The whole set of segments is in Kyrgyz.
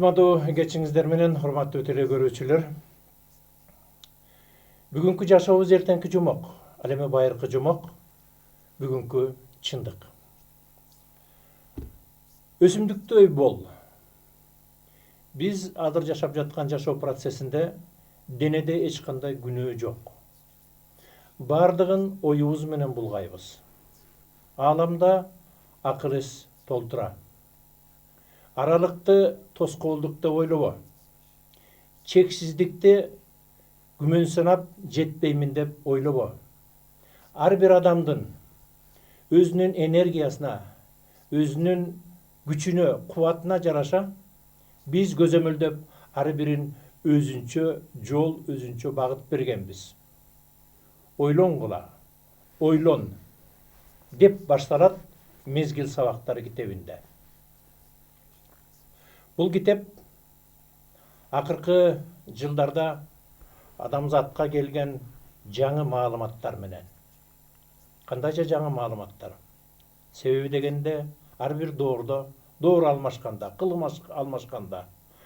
Кутмадуу кечиңиздер менен, урматтуу теле көрүүчүлөр. Бүгүнкү жашообуз эртеңки жумок, ал эми байыркы жумок, бүгүнкү чындык. Өсүмдүктөй бол. Биз азыр жашап жаткан жашоо процессинде денеде эч кандай күнөө жок. Бардыгын оюбуз менен булгайбыз. Ааламда акыл эс толтура. Аралыкты тоскоолдук деп ойлобо. Чексиздикти күмөн санап жетпеймин деп ойлобо. Ар бир адамдын өзүнүн энергиясына, өзүнүн күчүнө, кубатына жараша биз көзөмөлдөп ар бирин өзүнчө жол, өзүнчө багыт бергенбиз. Ойлонгула, ойлон деп башталат Мезгил сабактары китебинде. Бул китеп акыркы жылдарда адамзатка келген жаңы маалыматтар менен. Кандайча жаңы маалыматтар? Себеби дегенде ар бир доор алмашканда, кылым алмашканда,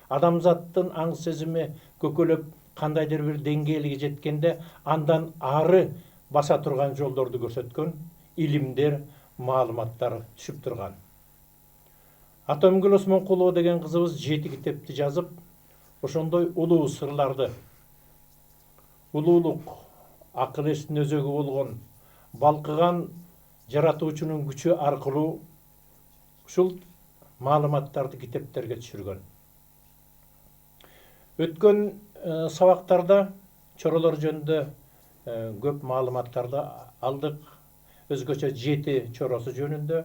адамзаттын аң сезими көкөлөп кандайдыр бир деңгээлге жеткенде андан ары баса турган жолдорду көрсөткөн илимдер, маалыматтар түшүп турган. Атомгүл Осмонкулова деген кызыбыз 7 китепти жазып, ошондой улуу сырларды, улуулук, акыл эстин өзөгү болгон, балкыган жаратуучунун күчү аркылуу ушул маалыматтарды китептерге түшүргөн. Өткөн сабактарда чоролор жөнүндө көп маалыматтарды алдык. Өзгөчө 7 чоросу жөнүндө.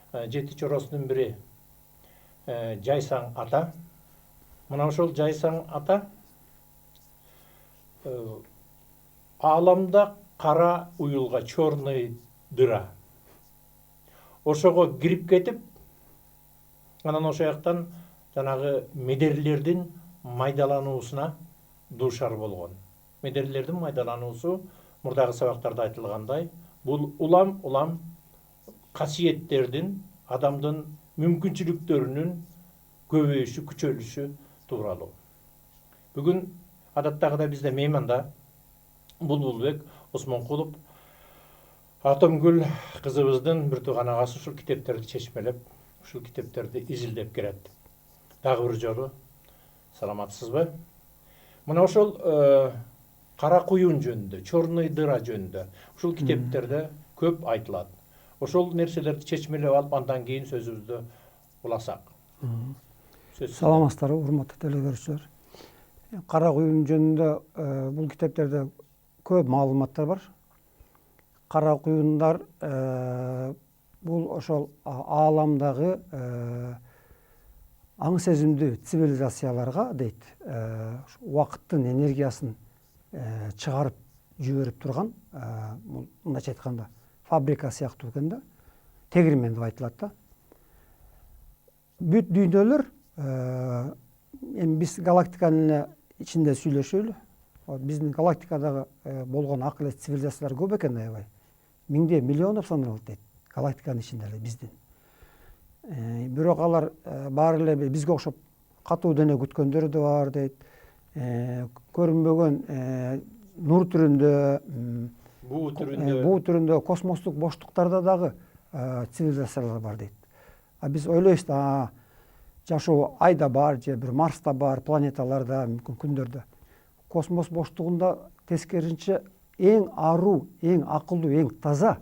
7 чоросунун бири Жайсаң ата. Мына ошол Жайсаң ата ааламда кара уюлга, черный дыра. Ошого кирип кетип, анан ошол жактан жанагы медерлердин майдалануусуна дуушар болгон. Медерлердин майдалануусу мурдагы сабактарда айтылгандай, бул улам касиеттердин, адамдын мүмкүнчүлүктөрүнүн көбөйүшү, күчөлүшү тууралуу. Бүгүн адаттагыдай бизде мейманда Булбулбек Осмонкулов Атомгүл кызыбыздын бир тууган агасы ушул китептерди чечмелеп, ушул китептерди изилдеп келет. Дагы бир жолу саламатсызбы? Мына ошол кара куюн жөнүндө, черный дыра жөнүндө ушул китептерде көп айтылат. Ошол нерселерди чечмелеп алып, андан кийин сөзүбүздү уласак. Саламатсыздарбы, урматтуу теле көрүүчүлөр. Кара куюн жөнүндө бул китептерде көп маалыматтар бар. Кара куюндар бул ошол ааламдагы аң сезимдүү цивилизацияларга дейт, убакыттын энергиясын чыгарып жиберип турган, мындайча айтканда, фабрика сыяктуу экен да, тегирмен деп айтылат да. Бүт дүйнөлөр, эми биз галактиканын ичинде сүйлөшөлү. Биздин галактикадагы болгон акыл эс цивилизациялар көп экен, аябай. Миңде миллиондоп саналат дейт, галактиканын ичинде эле биздин. Бирок алар баары эле бизге окшоп катуу дене күткөндөр да бар дейт. Көрүнбөгөн нур түрүндө, буу түрүндө, космостук боштуктарда дагы цивилизациялар бар дейт. Биз ойлойбуз да, жашоо Айда бар, же бир Марста бар, планеталарда, мүмкүн күндөрдө. Космос боштугунда тескерисинче эң аруу, эң акылдуу, эң таза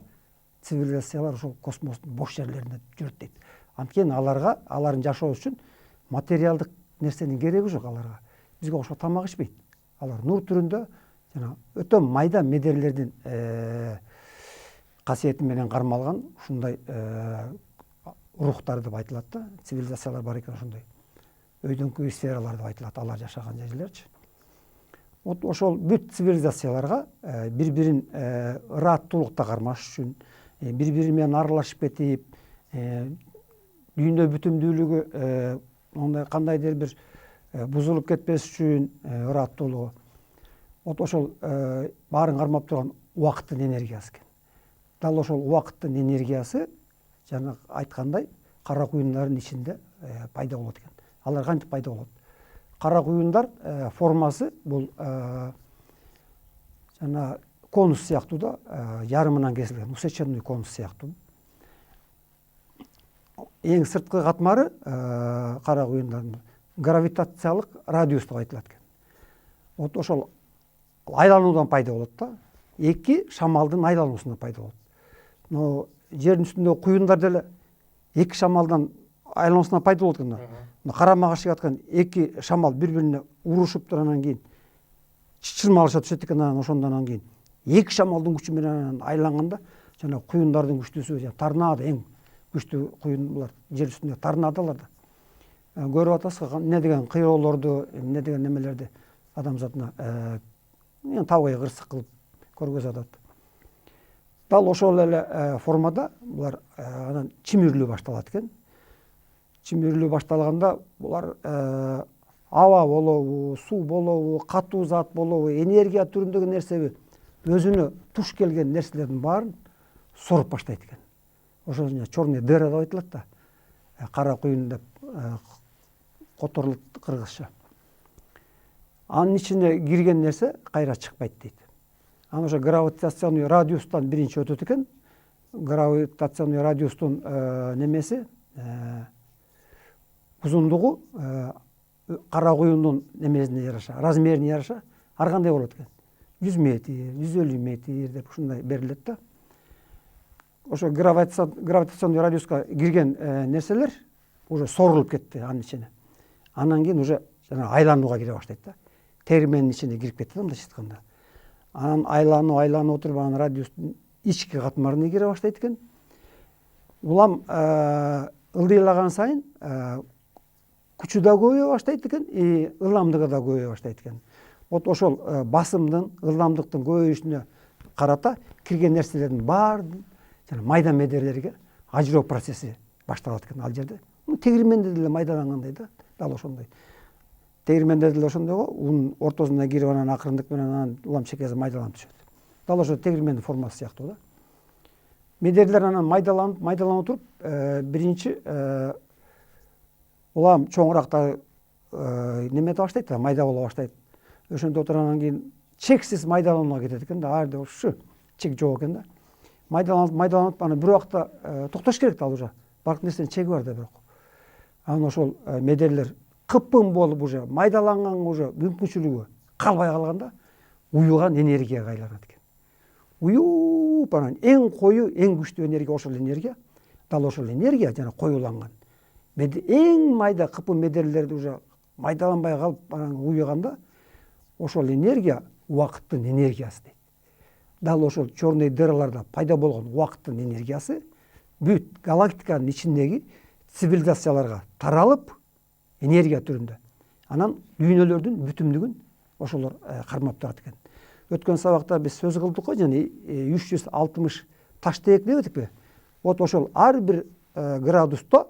цивилизациялар ошол космостун бош жерлеринде жүрөт дейт. Анткени алардын жашоо үчүн материалдык нерсенин кереги жок аларга. Бизге окшоп тамак ичпейт. Алар нур түрүндө жана өтө майда медерлердин касиети менен кармалган ушундай рухтар деп айтылат да, цивилизациялар бар экен ошондой. Өйдөңкү сфералар деп айтылат, алар жашаган жерлерчи. Ошол бүт цивилизацияларга бири-бирин ырааттуулукта кармаш үчүн, бири-бири менен аралашып кетип, дүйнө бүтүндүүлүгү кандайдыр бир бузулуп кетпес үчүн ырааттуулугу. Ошол баарын кармап турган убакыттын энергиясы экен. Дал ошол убакыттын энергиясы жана айткандай кара куюндардын ичинде пайда болот экен. алар кантип пайда болот? Кара куюндар формасы бул жана конус сыяктуу да, ярымынан кесилген усеченный конус сыяктуу. Эң сырткы катмары кара куюндардын гравитациялык радиус деп айтылат экен. Вот ошол айлануудан пайда болот да. Эки шамалдын айлануусунан пайда болот. Но жердин үстүндөгү куюндар деле эки шамалдан айлануусунан пайда болот экен. Карама каршы аткан эки шамал бири-бирине урушуп туруп анан кийин чычырмалаша түшөт экен. Ошондон кийин эки шамалдын күчү менен айланганда жана куюндардын күчтүүсү торнадо, эң күчтүү куюн булар жер үстүндө торнадолор да. Көрүп атасыз эмне деген кыйроолорду, эмне деген немелерди адамзатына табыгый кырсык кылып көргөзүп атат. Дал ошол эле формада булар анан чимирлүү башталат экен. Чимирлүү башталганда булар аба болобу, суу болобу, катуу зат болобу, энергия түрүндөгү нерсеби, өзүнө туш келген нерселердин баарын соруп баштайт экен. Ошол черный дыра деп айтылат да. Кара куюн деп которулат кыргызча. Анын ичине кирген нерсе кайра чыкпайт дейт. Анан ошо гравитационный радиустан биринчи өтөт экен. Гравитационный радиустун немеси узундугу кара куюндун немесине жараша, размерине жараша ар кандай болот экен. 100 метр, 150 метр деп ушундай берилет да. Ошо гравитационный радиуска кирген нерселер уже сорулуп кетти анын ичине. Анан кийин уже жана айланууга кире баштайт да. Терменин ичине кирип кетти да, мындайча айтканда. Анан айланып отуруп анан радиустун ички катмарына кире баштайт экен. Улам ылдыйлаган сайын күчү да көбөйө баштайт экен, ылдамдыгы да көбөйө баштайт экен. Вот ошол басымдын, ылдамдыктын көбөйүшүнө карата кирген нерселердин баарын жана майда медерлерге ажыроо процесси башталат экен ал жерде. Тегирменде деле майдалангандай да, дал ошондой. Тегирменде деле ошондой го, унун ортосуна кирип анан акырындык менен анан улам чекеси майдаланып түшөт. Дал ошо тегирмендин формасы сыяктуу да. Медерлер анан майдаланып туруп, биринчи улам чоңуракта немете баштайт да, майда боло баштайт. Ошондо отурандан кийин чексиз майдаланууга кетет экен да, ар ушу чек жок экен да. Майдаланып анан бир убакта токтош керек да, ал уже бардык нерсенин чеги бар да бирок. Анан ошол медерлер кыпкын болуп уже майдаланган уже мүмкүнчүлүгү калбай калганда уюган энергияга айланат экен. Уюп анан эң кою, эң күчтүү энергия ошол энергия. Дал ошол энергия жана коюланган. Эң майда кыпкын медерлерди уже майдаланбай калып анан уюганда ошол энергия убакыттын энергиясы дейт. Дал ошол черный дыраларда пайда болгон убакыттын энергиясы бүт галактиканын ичиндеги цивилизацияларга таралып энергия түрүндө. Анан дүйнөлөрдүн бүтүмдүгүн ошолор кармап турат экен. Өткөн сабакта биз сөз кылдык го, жана 360 таштаек деп этикпи? Вот ошол ар бир градуста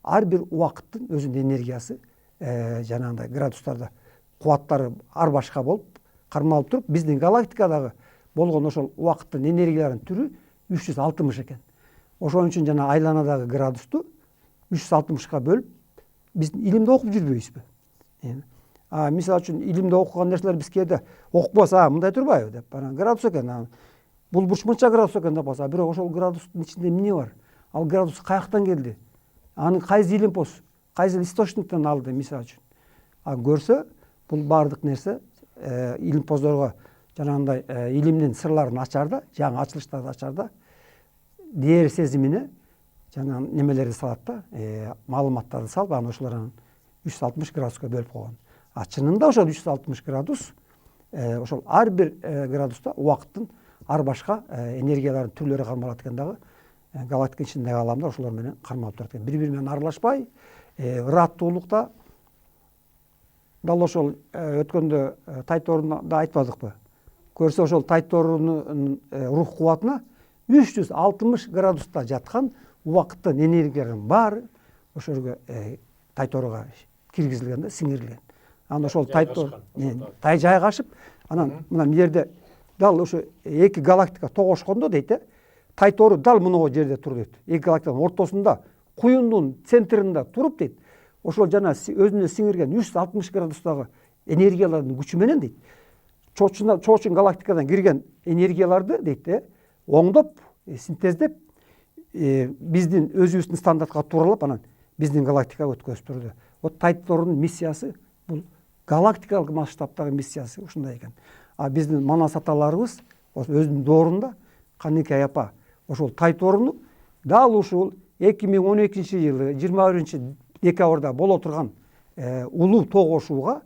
ар бир убакыттын өзүнүн энергиясы жанагындай градустарда кубаттары ар башка болуп кармалып туруп, биздин галактикадагы болгон ошол убакыттын энергияларынын түрү 360 экен. Ошон үчүн жана айланадагы градусту 360ка бөлүп биз илимде окуп жүрбөйбүзбү? Мисалы үчүн илимде окуган нерселер биз кээде окупбас, мындай турбайбы деп, анан градус экен, бул бурч мынча градус экен деп калса, бирок ошол градустун ичинде эмне бар? Ал градус каяктан келди? Аны кайсы илимпоз, кайсы источниктен алды мисалы үчүн? Көрсө, бул баардык нерсе илимпоздорго жанагындай илимдин сырларын ачарда, жаңы ачылыштарды ачарда, дээр сезимине жана немелерди салат да, маалыматтарды салып, анан ошолор 360 градуска бөлүп койгон. Чынында ошол 360 градус ошол ар бир градуста убакыттын ар башка энергиялардын түрлөрү кармалат экен дагы. Галактика ичиндеги аламдар ошолор менен кармалып турат экен. Бири-бири менен аралашпай, ыраттуулукта. Дал ошол өткөндө Тайторунда айтпадыкпы? Көрсө ошол Тайторунун рух кубатына 360 градуста жаткан убакыттын энергияларынын баары ошол жерге Тайторуга киргизилген да, сиңирилген. Анан ошол Тайтор жайгашып, анан мына жерде дал ошо эки галактика тогошкондо дейт, Тайтору дал мына жерде тур дейт. Эки галактиканын ортосунда, куюндун центринде туруп дейт. ошол жана өзүнө сиңирген 160 градустагы энергиялардын күчү менен дейт чоочун галактикадан кирген энергияларды дейт оңдоп синтездеп биздин өзүбүздүн стандартка тууралап анан биздин галактикага өткөзүп турду. Вот Тайтордун миссиясы бул галактикалык масштабтагы миссиясы ушундай экен. А биздин манас аталарыбыз өзүнүн доорунда Каныкай апа ошол Тайторну дал ушул 2012-жылы 21-декабрда боло турган улуу тогошууга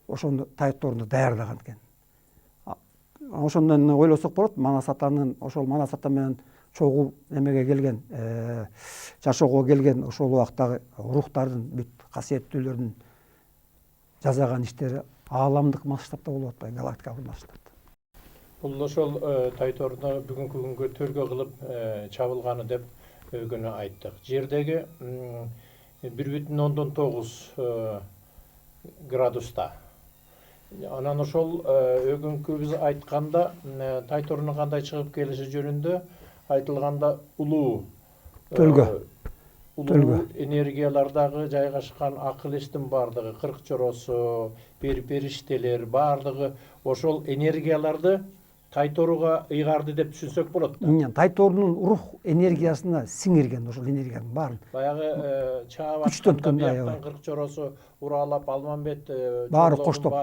ошону Тайторну даярдаган экен. Ошондон ойлосок болот, Манас атанын ошол Манас ата менен чогуу немеге келген, жашоого келген ошол убактагы рухтардын бүт касиеттүүлөрдүн жасаган иштери ааламдык масштабта болуп атпайбы, галактикалык масштабта. Бул ошол Тайторду бүгүнкү күнгө төргө кылып чабылганы деп өгөнү айттык. Жердеги 1,9 градуста. Анан ошол өгүнкү биз айтканда Тайтордун кандай чыгып келиши жөнүндө айтылганда улуу улуу энергиялардагы жайгашкан акыл эстин бардыгы, кырк чоросу, периштелер бардыгы ошол энергияларды Тайторуга ыйгарды деп түшүнсөк болот да. Тайтордун рух энергиясына сиңирген ошол энергиянын баарын. Баягы чаап аттан кырк чоросу Уралап, Алмамбет баары коштоп,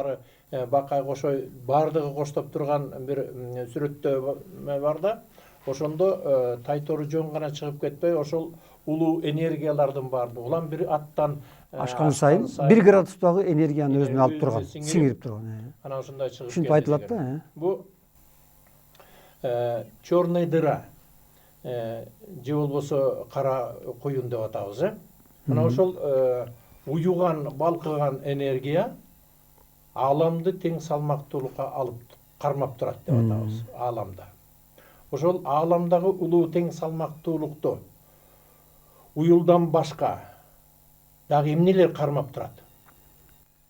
Бакай кошой бардыгы коштоп турган бир сүрөттө бар да. Ошондо Тайтору жөн гана чыгып кетпей, ошол улуу энергиялардын барды. Улам бир аттан ашкан сайын 1 градустагы энергияны өзүнө алып турган, сиңирип турган. Анан ушундай чыгып ушинтип айтылат да. Бу черный дыра же болбосо кара куюн деп атабыз. Мына ошол уюган, балкыган энергия ааламды тең салмактуулукка алып кармап турат деп атабыз ааламда. Ошол ааламдагы улуу тең салмактуулукту уюлдан башка дагы эмнелер кармап турат?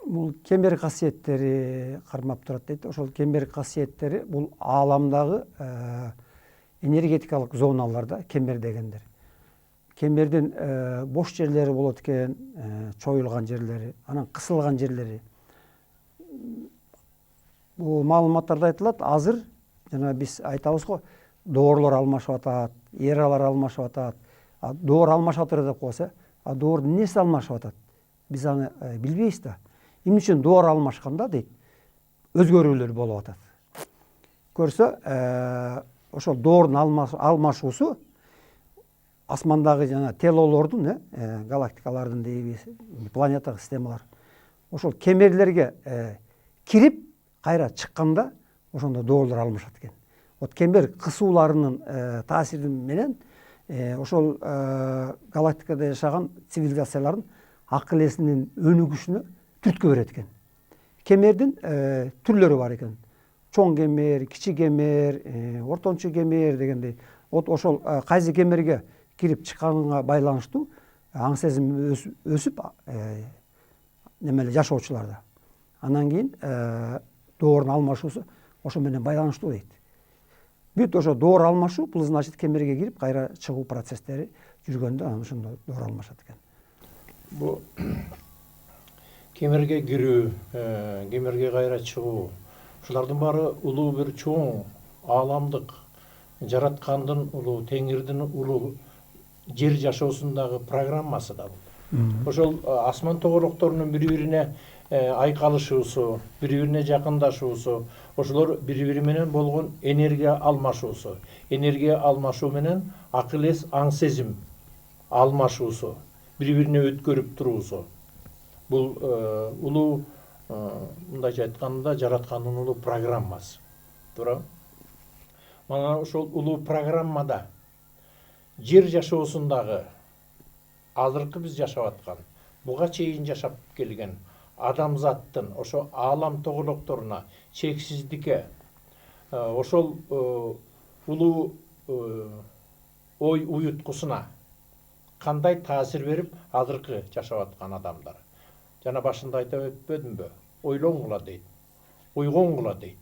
Бул кембер касиеттери кармап турат дейт. Ошол кембер касиеттери бул ааламдагы энергетикалык зоналарда кембер дегендер. Кембердин бош жерлери болот экен, чоюлган жерлери, анан кысылган жерлери. Бул маалыматтарда айтылат, азыр жана биз айтабыз го, доорлор алмашып атат, эралар алмашып атат. Доор алмашып атат деп койсо, доордун эмнеси алмашып атат? Биз аны билбейбиз да. Эмне үчүн доор алмашканда дейт, өзгөрүүлөр болуп атат. Көрсө, ошол доордун алмашуусу асмандагы жана телолордун, галактикалардын дейбиз, планеталык системалар. Ошол кемерлерге кирип, кайра чыкканда ошондо доорлор алмашат экен. Вот кембер кысууларынын таасири менен ошол галактикада жашаган цивилизациялардын акыл эсинин өнүгүшүнө түрткү берет экен. Кемердин түрлөрү бар экен. Чоң кемер, кичи кемер, ортончу кемер дегендей. Вот ошол кайсы кемерге кирип чыкканга байланыштуу аң сезим өсүп немеле жашоочуларда. Анан кийин доордун алмашуусу ошо менен байланыштуу дейт. Бүт ошо доор алмашуу бул значит кемерге кирип кайра чыгуу процесстери жүргөндө анан ошондо доор алмашат экен. Бу кемерге кирүү, кемерге кайра чыгуу, ушулардын баары улуу бир чоң ааламдык жараткандын улуу, теңирдин улуу жер жашоосундагы программасы да бул. Ошол асман тоголокторунун бири-бирине айкалышуусу, бири-бирине жакындашуусу, ошолор бири-бири менен болгон энергия алмашуусу, энергия алмашуу менен акыл эс, аң сезим алмашуусу, бири-бирине өткөрүп туруусу. Бул улуу, мындайча айтканда, жараткандын улуу программасы. Туура? Мана ошол улуу программада жер жашоосундагы азыркы биз жашап аткан, буга чейин жашап келген адамзаттын ошо аалам тоголокторуна, чексиздикке, ошол улуу ой уюткусуна кандай таасир берип азыркы жашап аткан адамдар. Жана башында айтып өтпөдүмбү? Ойлоңгула дейт, ойгоңгула дейт.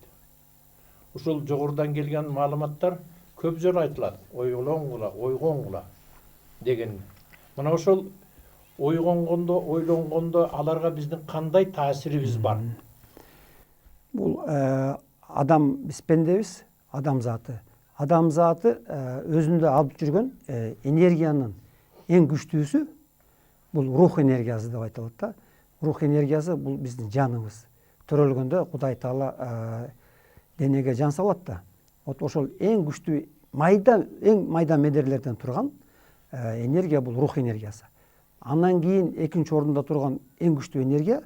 Ушул жогорудан келген маалыматтар көп жолу айтылат. Ойлоңгула, ойгоңгула деген. Мына ошол ойгонгондо, ойлонгондо аларга биздин кандай таасирибиз бар? Бул адам, биз пендебиз, адам заты. Адам заты өзүндө алып жүргөн энергиянын эң күчтүүсү бул рух энергиясы деп айтылат да. Рух энергиясы бул биздин жаныбыз. Төрөлгөндө Кудай Таала денеге жан салат да. Вот ошол эң күчтүү эң майда медерлерден турган энергия бул рух энергиясы. Андан кийин экинчи орунда турган эң күчтүү энергия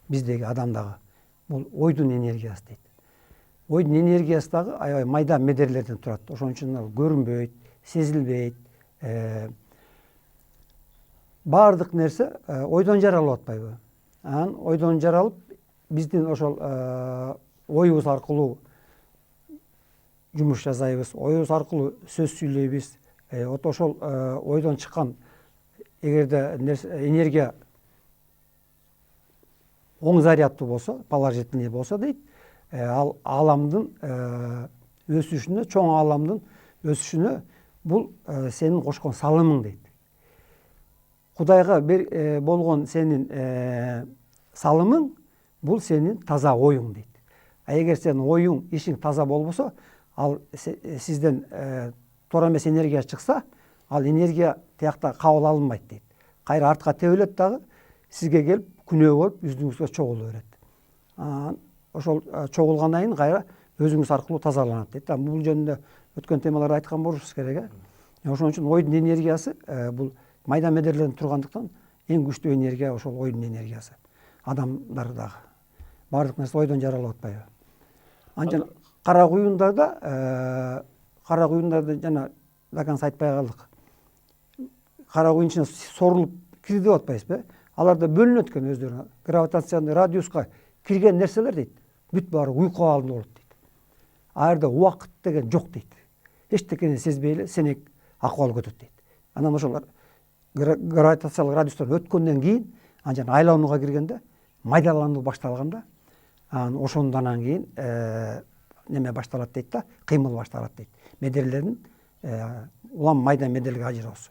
биздеги адамдагы бул ойдун энергиясы дейт. Ойдун энергиясы дагы аябай майда медерлерден турат. Ошон үчүн ал көрүнбөйт, сезилбейт. Баардык нерсе ойдон жаралып атпайбы? Анан ойдон жаралып биздин ошол оюбуз аркылуу жумуш жасайбыз, оюбуз аркылуу сөз сүйлөйбүз. Вот ошол ойдон чыккан эгерде энергия оң зарядтуу болсо, положительный болсо дейт, ал ааламдын өсүшүнө, чоң ааламдын өсүшүнө бул сенин кошкон салымың дейт. Кудайга болгон сенин салымың бул сенин таза оюң дейт. Эгер сенин оюң, ишиң таза болбосо, ал сизден туура эмес энергия чыкса, ал энергия тиякта кабыл алынбайт дейт. Кайра артка тебелет дагы, сизге келип күнөө болуп жүзүңүзгө чогулу берет. Ошол чогулгандан кийин кайра өзүңүз аркылуу тазаланат дейт. Бул жөнүндө өткөн темаларда айткан болушубуз керек. Ошон үчүн ойдун энергиясы бул майда медерлерден тургандыктан эң күчтүү энергия ошол ойдун энергиясы. Адамдар дагы баардык нерсе ойдон жаралып атпайбы? Анча кара куюндарда жана даканс айтпай калдык. Кара куюн ичине сорулуп кирди деп атпайбызбы? Аларда бөлүнөт экен өздөрүнө. Гравитационный радиуска кирген нерселер дейт, бүт баары уйку абалында болот дейт. Ал жерде убакыт деген жок дейт. Эчтекени сезбей эле сенек акыбал өтөт дейт. Анан ошол гравитациялык радиустан өткөндөн кийин анан айланууга киргенде майдалануу башталганда, анан ошондон кийин неме башталат дейт да, кыймыл башталат дейт. Медерлердин улам майда медерлерге ажыроосу.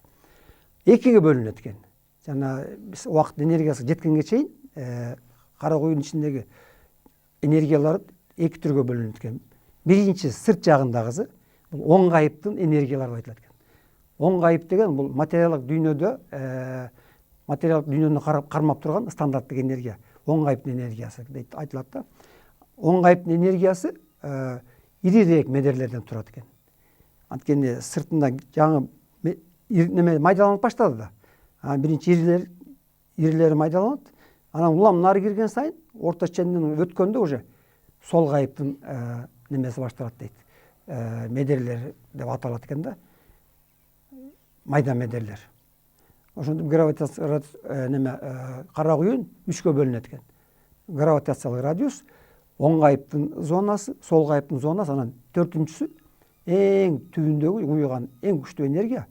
Экиге бөлүнөт экен. Жана биз убакыт энергиясы жеткенге чейин кара куюнун ичиндеги энергиялар эки түргө бөлүнөт экен. Биринчи сырт жагындагысы бул оң кайыптын энергиялары деп айтылат экен. Оң кайып деген бул материалдык дүйнөнү кармап турган стандарттык энергия. Оң кайыптын энергиясы дейт айтылат да. Оң кайыптын энергиясы ирирээк медерлерден турат экен. Анткени сыртында жаңы неме майдаланып баштады да. Биринчи ирилери майдаланат. Анан улам нары кирген сайын орто ченинен өткөндө уже сол кайыптын немеси башталат дейт. Медерлер деп аталат экен да. Майда медерлер. Ошондо гравитация кара куюн 3кө бөлүнөт экен. Гравитациялык радиус, оң кайыптын зонасы, сол кайыптын зонасы, анан төртүнчүсү эң түбүндөгү уюган эң күчтүү энергия,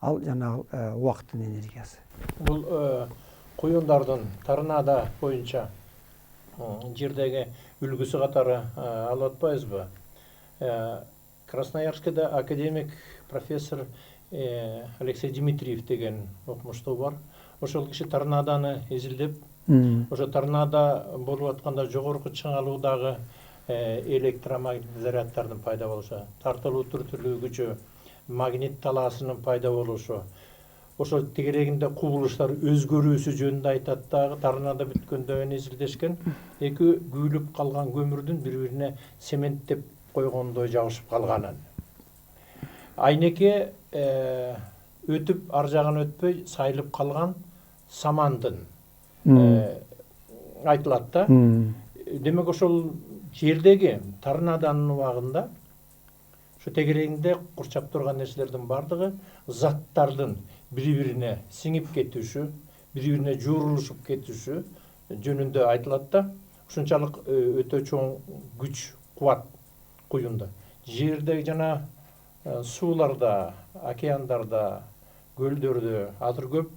ал жанагы убакыттын энергиясы. Бул куюндардын торнадо боюнча жердеги үлгүсү катары алып атпайбызбы? Красноярскиде академик профессор Алексей Дмитриев деген окумуштуу бар. Ошол киши торнадоны изилдеп, ошо торнадо болуп атканда жогорку чыңалуудагы электромагниттик заряддардын пайда болушу, тартылуу түртүлүү күчү, магнит талаасынын пайда болушу, ошол тегерегинде кубулуштар өзгөрүүсү жөнүндө айтат дагы. Торнадо бүткөндөн кийин изилдешкен. Эки күйүлүп калган көмүрдүн бири-бирине цементтеп койгондой жабышып калганын. Айнеке өтүп ар жагына өтпөй сайылып калган самандын айтылат да. Демек ошол жердеги торнадонун убагында ошо тегерегинде курчап турган нерселердин бардыгы заттардын бири-бирине сиңип кетишү, бири-бирине жуурулушуп кетишү жөнүндө айтылат да. Ушунчалык өтө чоң күч, кубат куюнда. Жердеги жана сууларда, океандарда, көлдөрдө азыр көп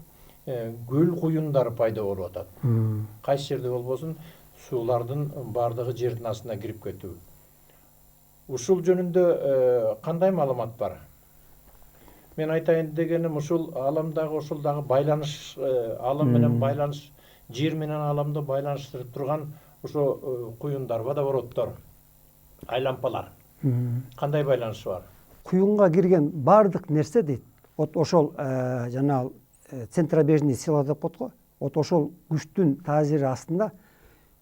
көл куюндар пайда болуп атат. Кайсы жерде болбосун суулардын бардыгы жердин астына кирип кетүү. Ушул жөнүндө кандай маалымат бар? мен айтайын дегенім ушул аламдагы ушул дагы байланыш, алам менен байланыш, жер менен аламды байланыштырып турган ошо куюндар, водовороттор, айлампалар. Кандай байланышы бар? Куюнга кирген бардык нерсе дейт. Вот ошол жанагы центробежный сила деп коет го. Вот ошол күчтүн таасири астында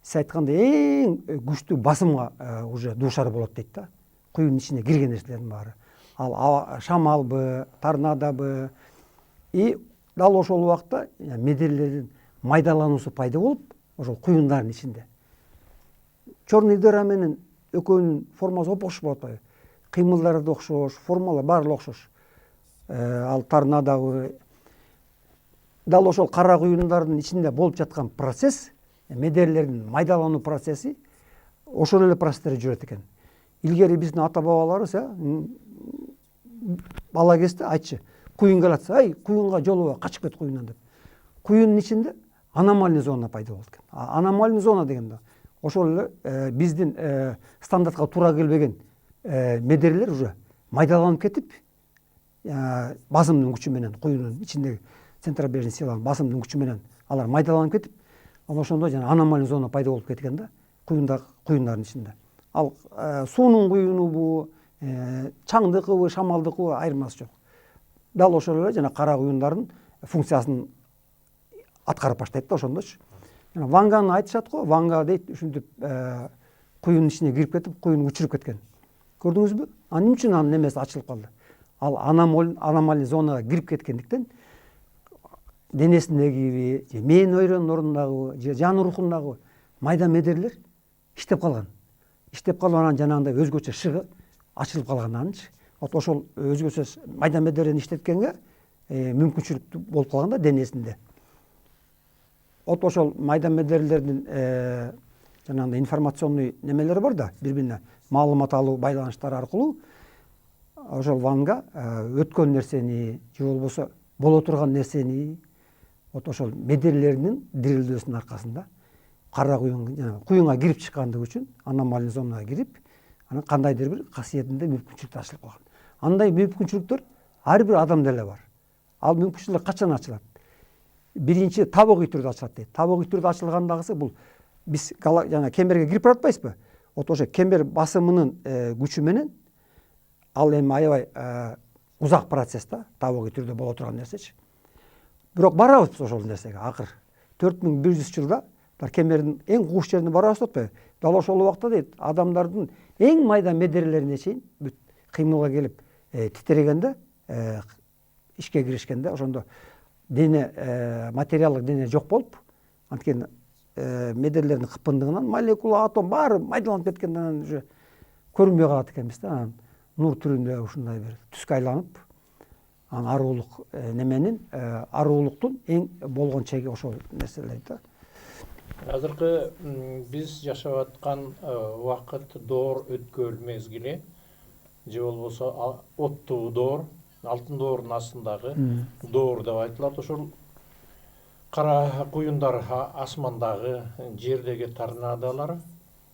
сиз айткандай эң күчтүү басымга уже дуушар болот дейт да. Куюнун ичине кирген нерселердин баары. Ал шамалбы, торнадобы. И дал ошол убакта медерлердин майдалануусу пайда болуп, ошол куюндардын ичинде. Черный дыра менен экөөнүн формасы окшош болот атпайбы? Кыймылдары да окшош, формалар баары окшош. Ал торнадобы. Дал ошол кара куюндардын ичинде болуп жаткан процесс, медерлердин майдалануу процесси ошол эле процесстер жүрөт экен. Илгери биздин ата бабаларыбыз бала кезде айтчы, куюн келатса, ай куюнга жолуба, качып кет куюндан деп. Куюнун ичинде аномальный зона пайда болот экен. Аномальный зона дегенде ошол эле биздин стандартка туура келбеген медерлер уже майдаланып кетип, басымдын күчү менен куюнун ичиндеги центробежный силанын басымдын күчү менен алар майдаланып кетип, анан ошондо жана аномальный зона пайда болуп кеткен да куюндардын ичинде. Ал суунун куюнубу, чаңдыкыбы, шамалдыкыбы айырмасы жок. Дал ошол эле жана кара куюндардын функциясын аткарып баштайт да ошондочу. Ванганы айтышат го, Ванга дейт ушинтип куюнун ичине кирип кетип, куюну өчүрүп кеткен. Көрдүңүзбү? Эмне үчүн анын немеси ачылып калды? Ал аномальный зонага кирип кеткендиктен денесиндеги, же мээн ойронун орундагы, же жан рухундагы майда медерлер иштеп калган. Иштеп калып анан жанагындай өзгөчө шыгы ачылып калган анычы. Вот ошол өзгөчө майда медерден иштеткенге мүмкүнчүлүк болуп калган да денесинде. Вот ошол майда медерлердин жанагындай информационный немелери бар да, бири-бирине маалымат алуу байланыштар аркылуу ошол Ванга өткөн нерсени же болбосо боло турган нерсени вот ошол медерлеринин дирилдөөсүнүн аркасында кара куюнга кирип чыккандыгы үчүн аномальный зонага кирип, анан кандайдыр бир касиетинде мүмкүнчүлүк ачылып калган. Андай мүмкүнчүлүктөр ар бир адамда эле бар. Ал мүмкүнчүлүк качан ачылат? Биринчи табигый түрдө ачылат дейт. Табигый түрдө ачылгандагысы бул биз жана кемберге кирип баратпайсызбы? Вот ошо кембер басымынын күчү менен ал эми аябай узак процесс да, табигый түрдө боло турган нерсечи. Бирок барабыз ошол нерсеге акыр 4100 жылда кембердин эң кууш жерине барабыз деп атпайбы? Дал ошол убакта дейт, адамдардын эң майда медерлерине чейин бүт кыймылга келип титирегенде, ишке киришкенде ошондо дене материалдык дене жок болуп, анткени медерлердин кыпкындыгынан молекула, атом баары майдаланып кеткенден уже көрүнбөй калат экенбиз да. Анан нур түрүндө ушундай бир түскө айланып, анан аруулук неменин, аруулуктун эң болгон чеги ошол нерселер да. Азыркы биз жашап аткан убакыт доор өткөл мезгили, же болбосо оттуу доор, алтын доордун астындагы доор деп айтылат. Ошол кара куюндар, асмандагы, жердеги торнадолор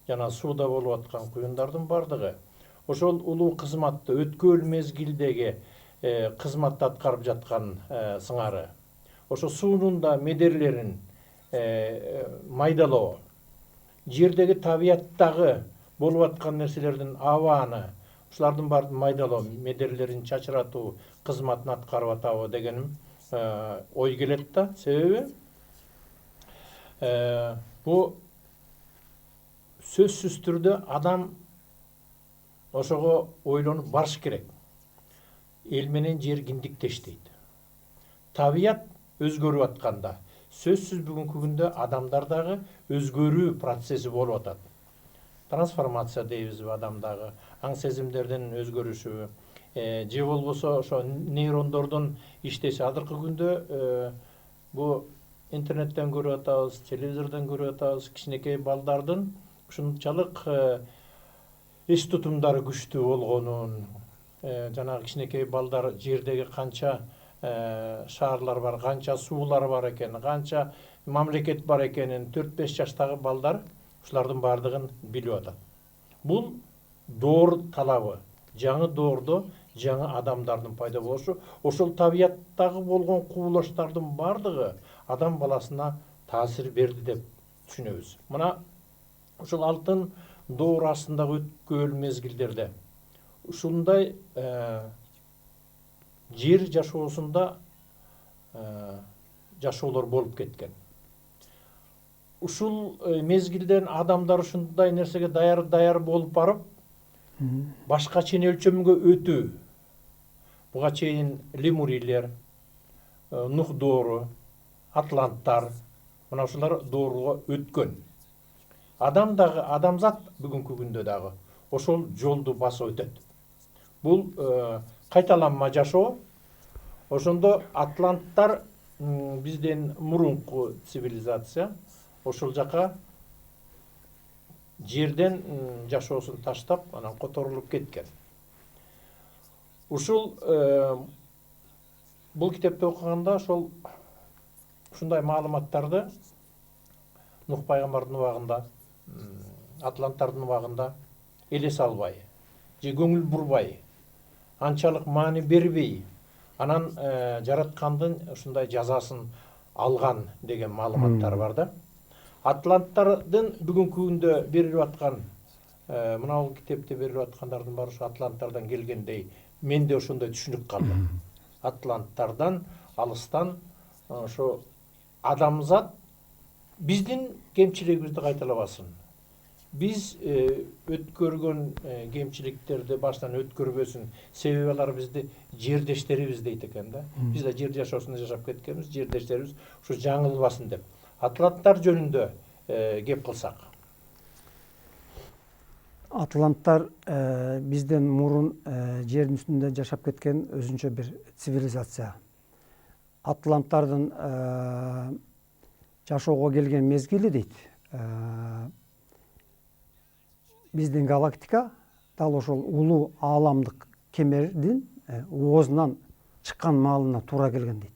жана сууда болуп аткан куюндардын бардыгы ошол улуу кызматты өткөл мезгилдеги кызматты аткарып жаткан сыңары. Ошо суунун да медерлерин майдалоо, жердеги табияттагы болуп аткан нерселердин абаны, ушулардын баарын майдалоо, медерлерин чачыратуу кызматын аткарып атабы дегеним ой келет да. Себеби бу сөзсүз түрдө адам ошого ойлонуп барыш керек. Эл менен жер киндиктештейт. Табият өзгөрүп атканда, сөзсүз бүгүнкү күндө адамдардагы өзгөрүү процесси болуп атат. Трансформация дейбизби адамдагы, аң сезимдердин өзгөрүшү, же болбосо ошо нейрондордун иштеши. Азыркы күндө бу интернеттен көрүп атабыз, телевизордон көрүп атабыз, кичинекей балдардын ушунчалык эч тутумдары күчтүү болгонун, жанагы кичинекей балдар жердеги канча шаарлар бар, канча суулар бар экенин, канча мамлекет бар экенин 4-5 жаштагы балдар ушулардын бардыгын билип атат. Бул доор талабы, жаңы доордо жаңа адамдардын пайда болушу, ошол табияттагы болгон кубулаштардын бардыгы адам баласына таасир берди деп түшүнөбүз. Мына ушул алтын доор астындагы өткөл мезгилдерде ушундай жер жашоосунда жашоолор болуп кеткен. Ушул мезгилден адамдар ушундай нерсеге даяр болуп барып, башка чейин өлчөмгө өтүү. Буга чейин лемурийлер, Нух доору, атланттар, мына ушулар дооруга өткөн. Адамзат бүгүнкү күндө дагы ошол жолду басып өтөт. Бул кайталанма жашоо. Ошондо атланттар бизден мурунку цивилизация ошол жака жерден жашоосун таштап, анан которулуп кеткен. Ушул бул китепти окуганда ошол ушундай маалыматтарды Нух пайгамбардын убагында, атланттардын убагында элес албай, же көңүл бурбай, анчалык маани бербей, анан жараткандын ушундай жазасын алган деген маалыматтар бар да. Атланттардын бүгүнкү күндө берилип аткан, мына бул китепте берилип аткандардын баары ушу атланттардан келгендей, менде ошондой түшүнүк калды. Атланттардан алыстан ошо адамзат биздин кемчилигибизди кайталабасын. Биз өткөргөн кемчиликтерди баштан өткөрбөсүн. Себеби алар бизди жердештерибиз дейт экен да. Биз да жер жашоосунда жашап кеткенбиз, жердештерибиз ушу жаңылбасын деп. Атланттар жөнүндө кеп кылсак. Атланттар бизден мурун жердин үстүндө жашап кеткен өзүнчө бир цивилизация. Атланттардын жашоого келген мезгили дейт. Биздин галактика дал ошол улуу ааламдык кемердин оозунан чыккан маалына туура келген дейт.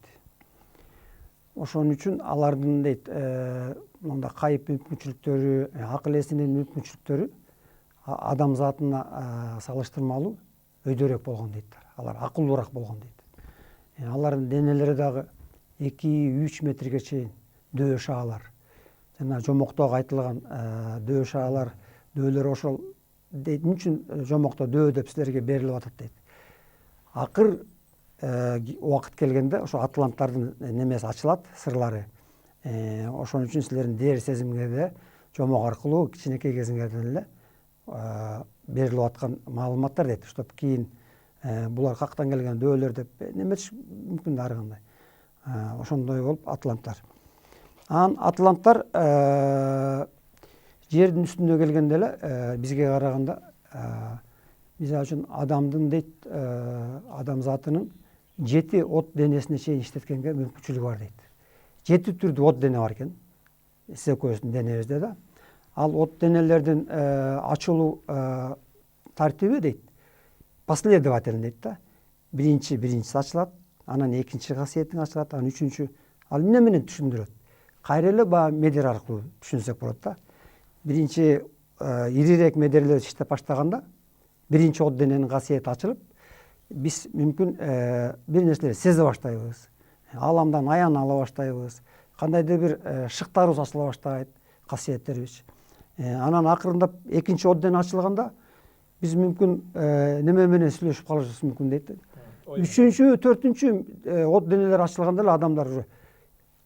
Ошон үчүн алардын дейт мындай кайып мүмкүнчүлүктөрү, акыл эсинин мүмкүнчүлүктөрү адамзатына салыштырмалуу өйдөрөөк болгон дейт. Алар акылдуураак болгон дейт. Алардын денелери дагы 2-3 метрге чейин дөө шаалар. Жана жомоктогу айтылган дөө шаалар, дөөлөр ошол дейт. Эмне үчүн жомокто дөө деп силерге берилип атат дейт. Акыр убакыт келгенде ошо атланттардын немеси ачылат, сырлары. Ошон үчүн силердин дээр сезимиңерде жомок аркылуу кичинекей кезиңерден эле берилип аткан маалыматтар дейт. Чтоб кийин булар кактан келген дөөлөр деп неметиш мүмкүн ар кандай. Ошондой болуп атланттар. Анан атланттар жердин үстүнө келгенде эле бизге караганда мисалы үчүн адамдын дейт, адамзатынын 7 от денесине чейин иштеткенге мүмкүнчүлүгү бар дейт. 7 түрдүү от дене бар экен. Сиз экөөбүздүн денебизде да. Ал от денелердин ачылуу тартиби дейт. Последовательно дейт да. Биринчиси ачылат, анан экинчи касиетиң ачылат, анан үчүнчү. Ал эмне менен түшүндүрөт? Кайра эле баягы медер аркылуу түшүнсөк болот да. Биринчи ирирээк медерлер иштеп баштаганда биринчи от дененин касиети ачылып, биз мүмкүн бир нерселерди сезе баштайбыз. Ааламдан аян ала баштайбыз. Кандайдыр бир шыктарыбыз ачыла баштайт, касиеттерибиз. Анан акырындап экинчи от дене ачылганда биз мүмкүн неме менен сүйлөшүп калышыбыз мүмкүн дейт. Үчүнчү, төртүнчү от денелер ачылганда эле адамдар уже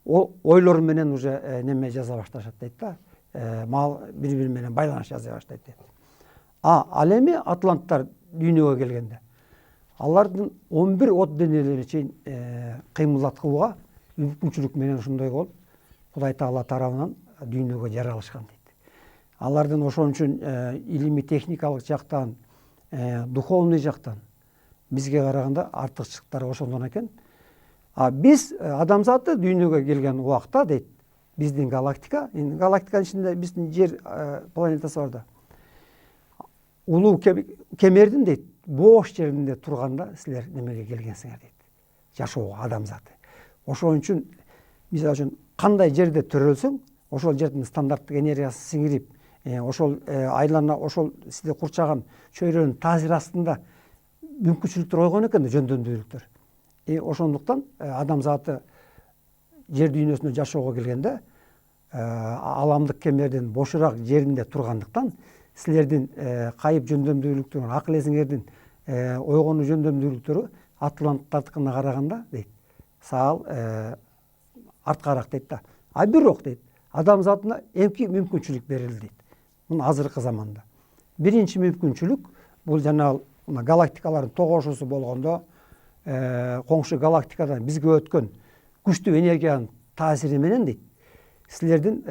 ойлору менен уже неме жаза башташат дейт да. Бири менен байланыш жаза баштайт дейт. Ал эми атланттар дүйнөгө келгенде алардын 11 от денелери чейин кыймылдаткууга мүмкүнчүлүк менен ушундай болуп Кудай Таала тарабынан дүйнөгө жаралышкан дейт. Алардын ошон үчүн илимий техникалык жактан, духовный жактан бизге караганда артыкчылыктары ошондон экен. Биз адамзаты дүйнөгө келген убакта дейт, биздин галактиканын ичинде биздин жер планетасы бар да. Улуу кемердин дейт, бош жеринде турганда силер немеге келгенсиңер дейт. Жашоого адамзаты. Ошон үчүн мисалы үчүн кандай жерде төрөлсөң, ошол жердин стандарттык энергиясы сиңирип, ошол айлана ошол сизди курчаган чөйрөнүн таасири астында мүмкүнчүлүктөр койгон экен да, жөндөмдүүлүктөр. Ошондуктан адам заты жер дүйнөсүнө жашоого келгенде аламдык кемердин бошураак жеринде тургандыктан силердин кайып жөндөмдүүлүктөрү, акыл эсиңердин ойгонуу жөндөмдүүлүктөрү атланттардыкына караганда дейт саал арткараак дейт да. А бирок дейт адам затына эмки мүмкүнчүлүк берилди дейт. Мына азыркы заманда. Биринчи мүмкүнчүлүк бул жанагы галактикалардын тогошуусу болгондо коңшу галактикадан бизге өткөн күчтүү энергиянын таасири менен дейт силердин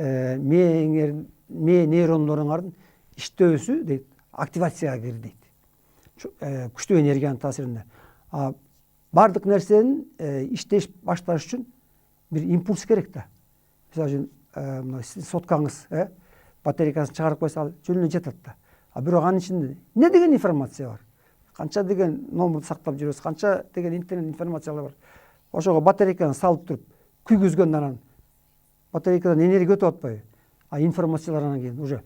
мээ нейрондоруңардын иштөөсү дейт активацияга кирди дейт. Күчтүү энергиянын таасиринде. Бардык нерсенин иштеш башташ үчүн бир импульс керек да. Мисалы үчүн мына соткаңыз батарейкасын чыгарып койсо ал жөн эле жатат да. А бирок анын ичинде эмне деген информация бар? Канча деген номерди сактап жүрөсүз, канча деген интернет информациялар бар. Ошого батарейканы салып туруп күйгүзгөндөн анан батарейкадан энергия өтүп атпайбы? А информациялар анан кийин уже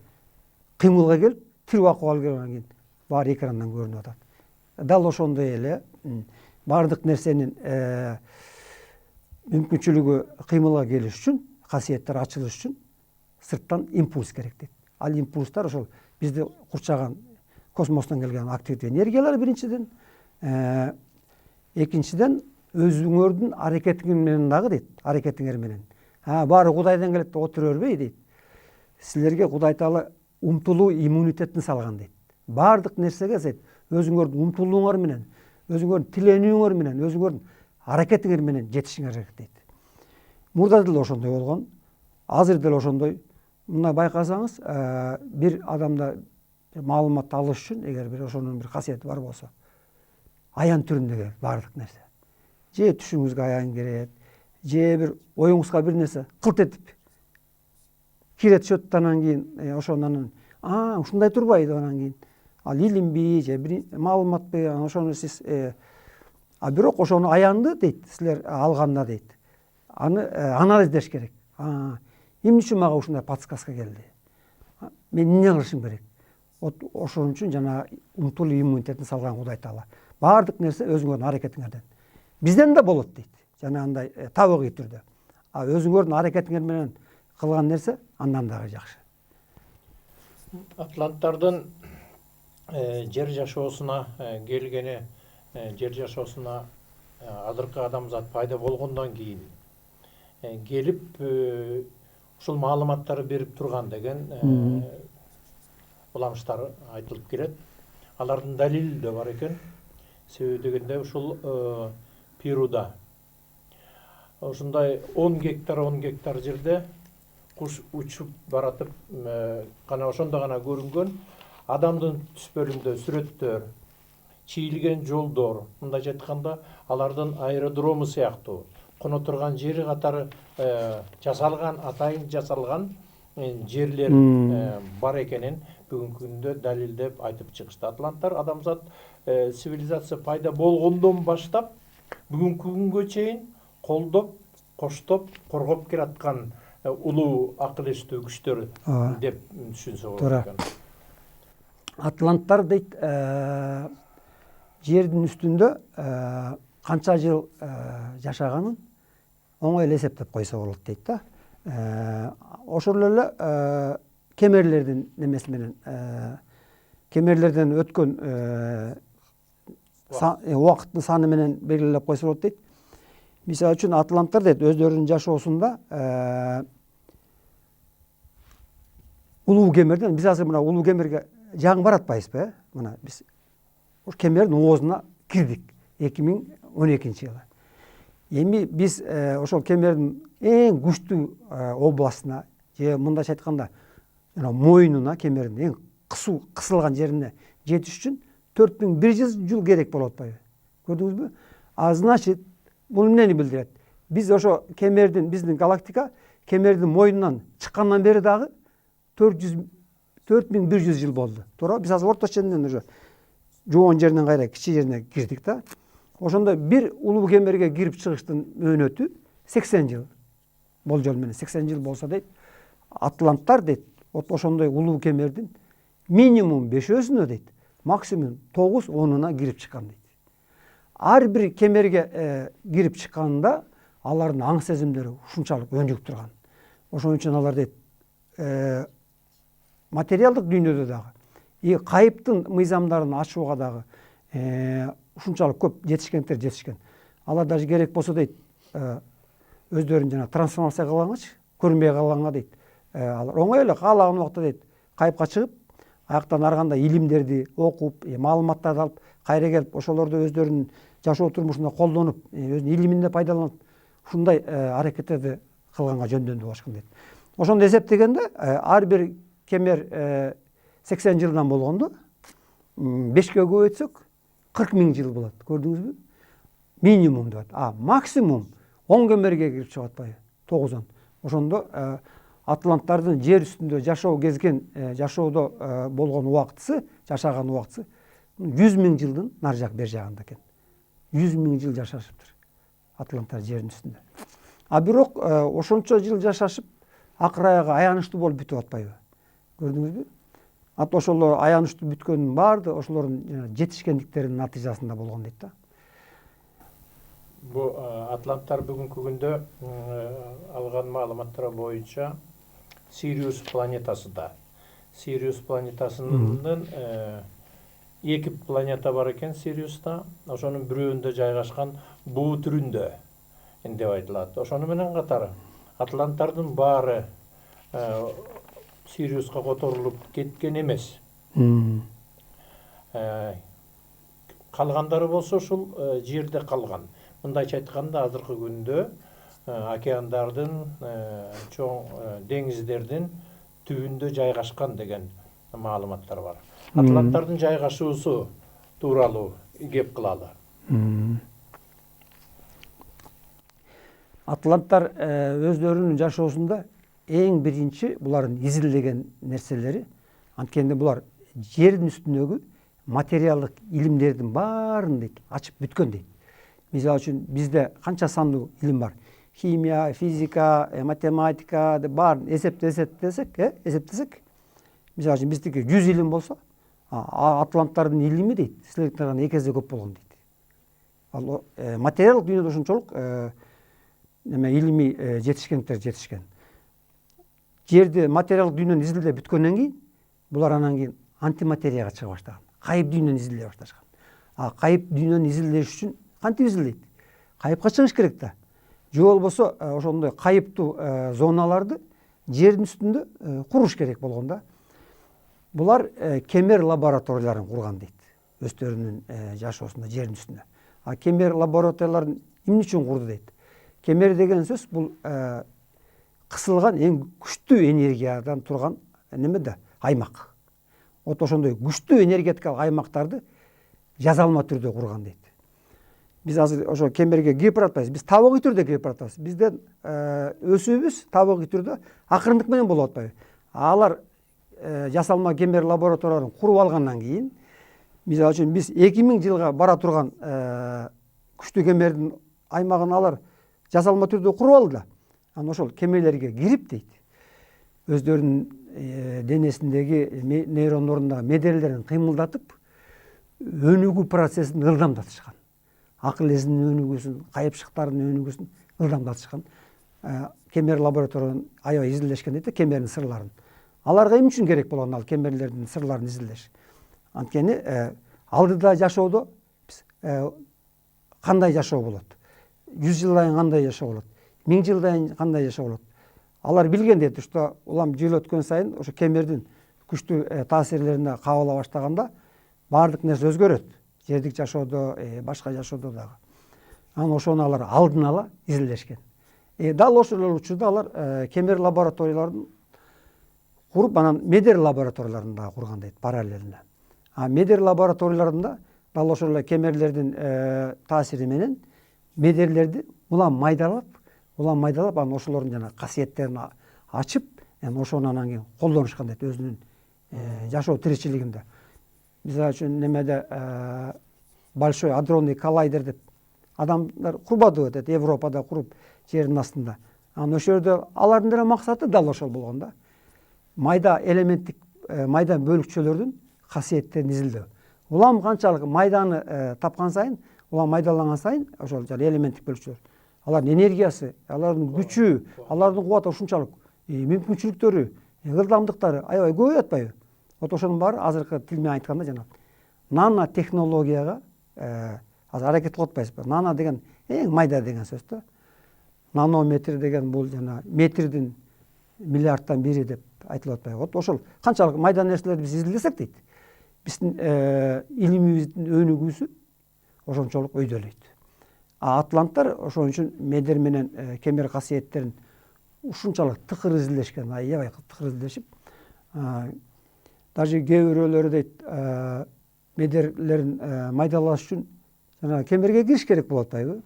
кыймылга келип, тирүү акыбалга келип анан кийин баары экрандан көрүнүп атат. Дал ошондой эле бардык нерсенин мүмкүнчүлүгү кыймылга келиш үчүн, касиеттер ачылыш үчүн сырттан импульс керек дейт. Ал импульстар ошол бизди курчаган космостон келген активдүү энергиялар биринчиден, экинчиден өзүңөрдүн аракетиңер менен дагы дейт, аракетиңер менен. Баары Кудайдан келет деп отура бербей дейт. Силерге Кудай Таала умтулуу иммунитетин салган дейт. Бардык нерсеге дейт өзүңөрдүн умтулууңар менен, өзүңөрдүн тиленүүңөр менен, өзүңөрдүн аракетиңер менен жетишиңер керек дейт. Мурда деле ошондой болгон, азыр деле ошондой. Мына байкасаңыз, бир адамда маалымат алыш үчүн эгер бир ошонун бир касиети бар болсо, аян түрүндө келет бардык нерсе. Же түшүңүзгө аян келет, же бир оюңузга бир нерсе кылт этип кире түшөт, анан кийин ошонун ушундай турбайбы деп анан кийин ал илимби же бир маалыматпы, ошону сиз бирок ошону аянды дейт силер алганда дейт. Аны анализдеш керек. Эмне үчүн мага ушундай подсказка келди? Мен эмне кылышым керек? Ошон үчүн жана умтулуу иммунитетин салган Кудай Таала. Бардык нерсе өзүңөрдүн аракетиңерден. Бизден да болот дейт. Жана андай табигый түрдө. Өзүңөрдүн аракетиңер менен кылган нерсе андан дагы жакшы. Атланттардын жер жашоосуна келгени, жер жашоосуна азыркы адамзат пайда болгондон кийин келип ушул маалыматтарды берип турган деген уламыштар айтылып келет. Алардын далили да бар экен. Себеби дегенде ушул Перуда ушундай 10 гектар жерде куш учуп баратып гана ошондо гана көрүнгөн адамдын түс бөлүмүндө сүрөттөр, чийилген жолдор, мындайча айтканда алардын аэродрому сыяктуу коно турган жери катары жасалган, атайын жасалган жерлер бар экенин бүгүнкү күндө далилдеп айтып чыгышты. Атланттар адамзат цивилизация пайда болгондон баштап бүгүнкү күнгө чейин колдоп, коштоп, коргоп келаткан улуу акыл эстүү күчтөр деп түшүнсө болот экен. Атланттар дейт жердин үстүндө канча жыл жашаганын оңой эле эсептеп койсо болот дейт да. Ошол эле кемерлердин немеси менен кемерлерден өткөн убакыттын саны менен белгилеп койсо болот дейт. Мисалы үчүн атланттар дейт өздөрүнүн жашоосунда улуу кемерден, биз азыр мына улуу кемерге жаңы баратпайбызбы? Мына биз кемердин оозуна кирдик 2012-жылы. Эми биз ошол кемердин эң күчтүү областына же мындайча айтканда мойнуна, кемердин эң кысылган жерине жетиш үчүн 4100 жыл керек болуп атпайбы? Көрдүңүзбү? Значит, бул эмнени билдирет? Биз ошо кемердин, биздин галактика кемердин мойнунан чыккандан бери дагы 4100 жыл болду. Туура, биз азыр орто ченинен уже жоон жеринен кайра кичи жерине кирдик да. Ошондо бир улуу кемерге кирип чыгыштын мөөнөтү 80 жыл. Болжол менен 80 жыл болсо дейт, атланттар дейт, ошондой улуу кемердин минимум 5-өсүнө дейт, максимум 9-10-уна кирип чыккан дейт. ар бир кемерге кирип чыкканда алардын аң сезимдери ушунчалык өнүгүп турган. Ошон үчүн алар дейт материалдык дүйнөдө дагы кайыптын мыйзамдарын ачууга дагы ушунчалык көп жетишкен. Алар даже керек болсо дейт өздөрүн жана трансформация кылгангачы, көрүнбөй калганга дейт. Алар оңой эле каалаган убакта дейт кайыпка чыгып, аяктан ар кандай илимдерди окуп, маалыматтарды алып, кайра келип ошолорду өздөрүнүн жашоо турмушунда колдонуп, өзүнүн илиминде пайдаланып, ушундай аракеттерди кылганга жөндөмдүү болушкан дейт. Ошондо эсептегенде ар бир кемер 80 жылдан болгондо 5ке көбөйтсөк 40 000 жыл болот. Көрдүңүзбү? Минимум деп атат. Максимум 10 кемерге кирип чыгып атпайбы? 9. Ошондо атланттардын жер үстүндө жашоо кезген, жашоодо болгон убактысы, жашаган убактысы 100 000 жылдын нар жак бер жагында экен. 100 000 жыл жашашыптыр атланттар жердин үстүндө. Бирок ошончо жыл жашашып, акыр аягы аянычтуу болуп бүтүп атпайбы? Көрдүңүзбү? Ошолор аянычтуу бүткөндүн баардыгы ошолордун жетишкендиктеринин натыйжасында болгон дейт да. Бу атланттар бүгүнкү күндө алган маалыматтар боюнча Сириус планетасында. Сириус планетасынын 2 планета бар экен Сириуста. Ошонун бирөөндө жайгашкан буу түрүндө деп айтылат. Ошону менен катары атланттардын баары Сириуска которулуп кеткен эмес. Калгандары болсо ушул жерде калган. Мындайча айтканда азыркы күндө океандардын, чоң деңиздердин түбүндө жайгашкан деген маалыматтар бар. Атланттардын жайгашуусу тууралуу кеп кылалы. Атланттар өздөрүнүн жашоосунда эң биринчи булардын изилдеген нерселери, анткенде булар жердин үстүндөгү материалдык илимдердин баарын дейт ачып бүткөн дейт. Мисалы үчүн бизде канча сандуу илим бар? Химия, физика, математика деп баарын эсептесек, мисалы үчүн биздики 100 илим болсо, атланттардын илими дейт силердикинен 2 эсе көп болгон дейт. Ал материалдык дүйнөдө ошончолук илимий жетишкен. Жерди материалдык дүйнөнү изилдеп бүткөндөн кийин булар анан кийин антиматерияга чыга баштаган. Кайып дүйнөнү изилдей башташкан. Кайып дүйнөнү изилдеш үчүн кантип изилдейт? Кайыпка чыгыш керек да. Же болбосо ошондой кайыптуу зоналарды жердин үстүндө куруш керек болгон да. Булар кемер лабораторияларын курган дейт. Өздөрүнүн жашоосунда жердин үстүндө. Кемер лабораторияларын эмне үчүн курду дейт? Кемер деген сөз бул кысылган эң күчтүү энергиядан турган немеде аймак. Ошондой күчтүү энергетикалык аймактарды жазалма түрдө курган дейт. Биз азыр ошо кемерге кирип баратпайбыз. Биз табигый түрдө кирип баратабыз. Бизден өсүүбүз табигый түрдө акырындык менен болуп атпайбы? Алар жасалма кемер лабораторияларын куруп алгандан кийин, мисалы үчүн биз 2000 жылга бара турган күчтүү кемердин аймагын алар жасалма түрдө куруп алды да. Анан ошол кемелерге кирип дейт. Өздөрүнүн денесиндеги нейрондорунда медерлерин кыймылдатып, өнүгүү процессин ылдамдатышкан. Акыл эзинин өнүгүүсүн, кайыпчыктардын өнүгүүсүн ылдамдатышкан. Кемер лабораторияны аябай изилдешкен дейт, кемердин сырларын. Аларга эмне үчүн керек болгон ал кемерлердин сырларын изилдеш? Анткени алдыда жашоодо кандай жашоо болот? 100 жылдан кийин кандай жашоо болот? 1000 жылдан кийин кандай жашоо болот? Алар билген дейт, что улам жыл өткөн сайын ошо кемердин күчтүү таасирлерине кабыла баштаганда баардык нерсе өзгөрөт. Жердик жашоодо, башка жашоодо дагы. Анан ошону алар алдын ала изилдешкен. Дал ошол учурда алар кемер лабораторияларын куруп, анан медер лабораторияларын дагы курган дейт параллельно. Медер лабораторияларында дал ошол эле кемерлердин таасири менен медерлерди улам майдалап, анан ошолордун жана касиеттерин ачып, ошону анан кийин колдонушкан дейт өзүнүн жашоо тиричилигинде. Мисалы үчүн немеде большой адронный коллайдер деп адамдар курбадыбы дейт, Европада куруп жердин астында. Анан ошол жерде алардын деле максаты дал ошол болгон да. Майда элементтик майда бөлүкчөлөрдүн касиеттерин изилдөө. Улам канчалык майданы тапкан сайын, улар майдаланган сайын ошол элементтик бөлүкчөлөр алардын энергиясы, алардын күчү, алардын кубаты ушунчалык мүмкүнчүлүктөрү, ылдамдыктары аябай көбөйүп атпайбы? Вот ошонун баары азыркы тил менен айтканда жана нано технологияга азыр аракет кылып атпайсызбы? Нано деген эң майда деген сөз да. Нанометр деген бул жана метрдин миллиардтан бири деп айтылып атпайбы? Вот ошол канчалык майда нерселерди биз изилдесек дейт, биздин илимибиздин өнүгүүсү ошончолук өйдөлөйт. Атланттар ошон үчүн медер менен кемер касиеттерин ушунчалык тыкыр изилдешкен, аябай тыкыр изилдешип, даже кээ бирөөлөрү дейт медерлерин майдалаш үчүн жана кемерге кириш керек болуп атпайбы?